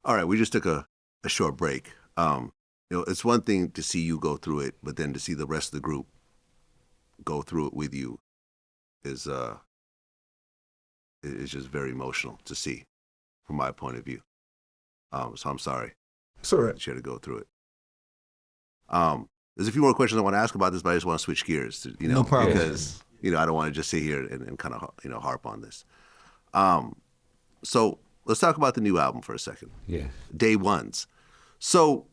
All right, we just took a short break. It's one thing to see you go through it, but then to see the rest of the group go through it with you is just very emotional to see, from my point of view. So I'm sorry. It's all right. That you had to go through it. There's a few more questions I want to ask about this, but I just want to switch gears. No problem. Because I don't want to just sit here and kind of harp on this. So let's talk about the new album for a second. Yeah. Day Ones. So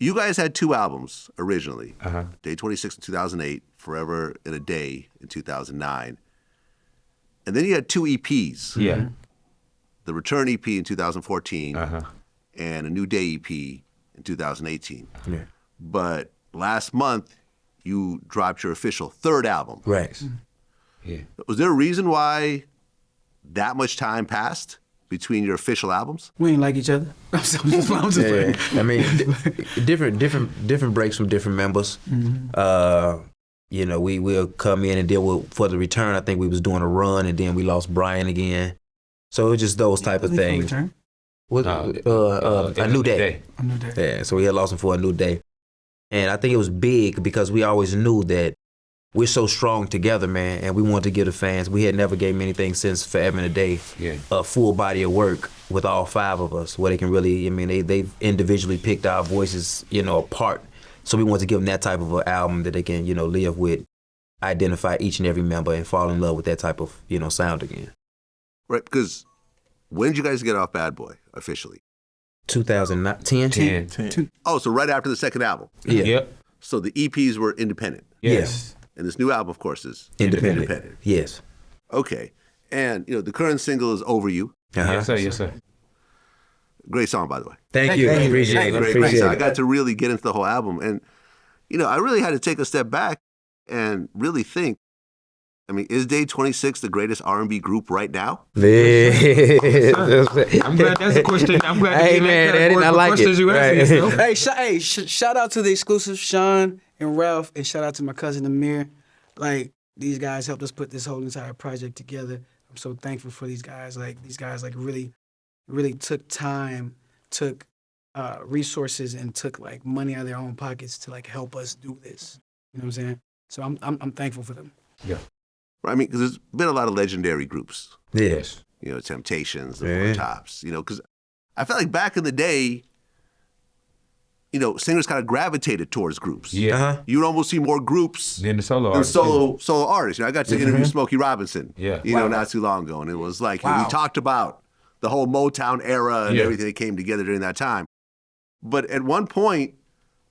you guys had 2 albums originally. Day26 in 2008, Forever in a Day in 2009. And then you had 2 EPs. Yeah. The Return EP in 2014 and a New Day EP in 2018. Yeah. But last month, you dropped your official 3rd album. Right. Yeah. Was there a reason why that much time passed between your official albums? We ain't like each other. I'm just Yeah. I mean, different breaks from different members. We'll come in and deal with, for the return, I think we was doing a run and then we lost Brian again. So it was just those type of things. Return? A New Day. A New Day. Yeah, so we had lost him for A New Day. And I think it was big because we always knew that we're so strong together, man, and we wanted to give the fans, we had never gave them anything since Forever in a Day, a full body of work with all 5 of us, where they can really, they've individually picked our voices, apart. So we wanted to give them that type of an album that they can, live with, identify each and every member and fall in love with that type of, sound again. Right, because when did you guys get off Bad Boy officially? 2010? 10. Oh, so right after the 2nd album. Yeah. Yep. So the EPs were independent. Yes. And this new album, of course, is Independent. Yes. Okay. And, the current single is Over You. Yes, sir. Yes, sir. Great song, by the way. Thank you. Appreciate it. Great song. I it. got to really get into the whole album. And, I really had to take a step back and really think, is Day26 the greatest R&B group right now? I'm glad that's a question. I'm glad Hey, man, I like questions it. you asked yourself. Hey, shout out to the exclusive Sean and Ralph, and shout out to my cousin Amir. Like, these guys helped us put this whole entire project together. I'm so thankful for these guys. Like, these guys really took time, took resources, and took like money out of their own pockets to like help us do this. You know what I'm saying? So I'm thankful for them. Yeah. Right, because there's been a lot of legendary groups. Yes. Temptations, the Four Tops. Because I felt like back in the day, singers kind of gravitated towards groups. Yeah. You would almost see more groups Then the solo than artist. solo artists. I got to interview Smokey Robinson. Yeah. Not too long ago, and it was like we talked about the whole Motown era and everything that came together during that time. But at one point,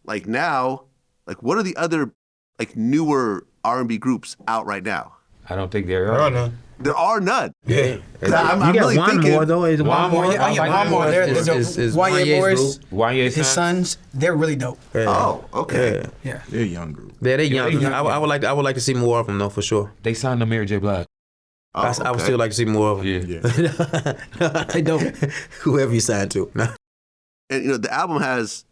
like now, like what are the other like newer R&B groups out right now? I don't think there are none. There are none. Yeah. I'm you got really one thinking, more, though. Is one more? One more. There's Wanye Morris, Wanye's his sons. They're really dope. Oh, okay. Yeah. They're young group. Yeah, they're young. I would like to see more of them, though, for sure. They signed to Mary J. Blige. Oh, I would still like to see more of them. Yeah. They dope. Whoever you signed to. And the album has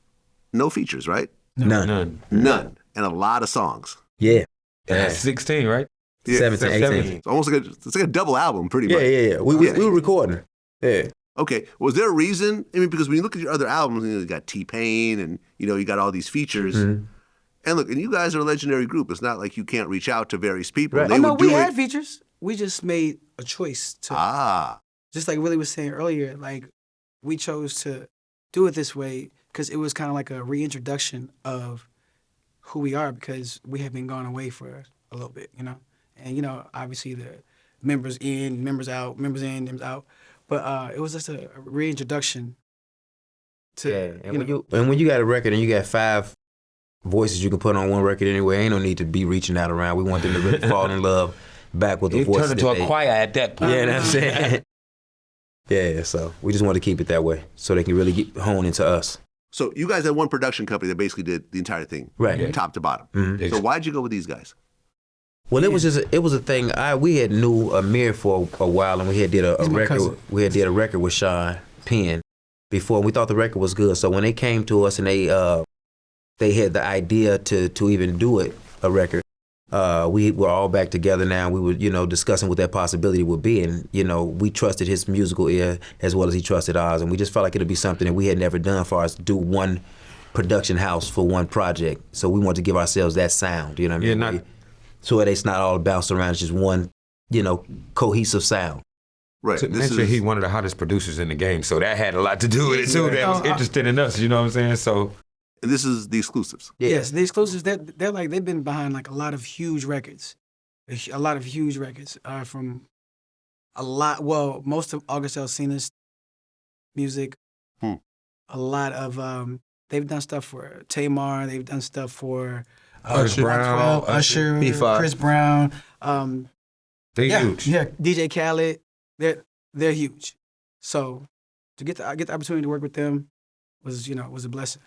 no features, right? None. None. And a lot of songs. Yeah. 16, right? Yeah. 17, 18. It's almost like it's like a double album, pretty much. Yeah. We were recording. Yeah. Okay. Was there a reason? Because when you look at your other albums, you got T-Pain and you got all these features. And look, and you guys are a legendary group. It's not like you can't reach out to various people. Right. They We had features. We just made a choice to. Just like Willie was saying earlier, like we chose to do it this way because it was kind of like a reintroduction of who we are because we have been gone away for a little bit, And, obviously the members in, members out, members in, members out. But it was just a reintroduction to, when you got a record and you got 5 voices you can put on one record anyway, ain't no need to be reaching out around. We want them to really fall in love back with the voice. It turned into a choir at that point. Yeah, that's it. Yeah, so we just want to keep it that way so they can really hone into us. So you guys had one production company that basically did the entire thing, right, top to bottom. Mm-hmm. So why'd you go with these guys? Well, it was a thing. We had knew Amir for a while, and we had did a record. Cousin. We had did a record with Sean Penn before. We thought the record was good. So when they came to us and they had the idea to even do a record, We were all back together now. We were, discussing what that possibility would be. And, we trusted his musical ear as well as he trusted ours. And we just felt like it'd be something that we had never done for us to do one production house for one project. So we wanted to give ourselves that sound, you know what I mean? So it's not all bounced around, it's just one, cohesive sound. Right. To mention he's one of the hottest producers in the game, so that had a lot to do with it too. That was interested in us, you know what I'm saying? So this is the exclusives. Yes, the exclusives. They're like they've been behind like a lot of huge records, from a lot. Well, most of August Alsina's music. A lot of they've done stuff for Tamar. They've done stuff for Chris Brown, Usher, Chris Brown. They're huge. Yeah, DJ Khaled. They're huge. So to get the opportunity to work with them was a blessing.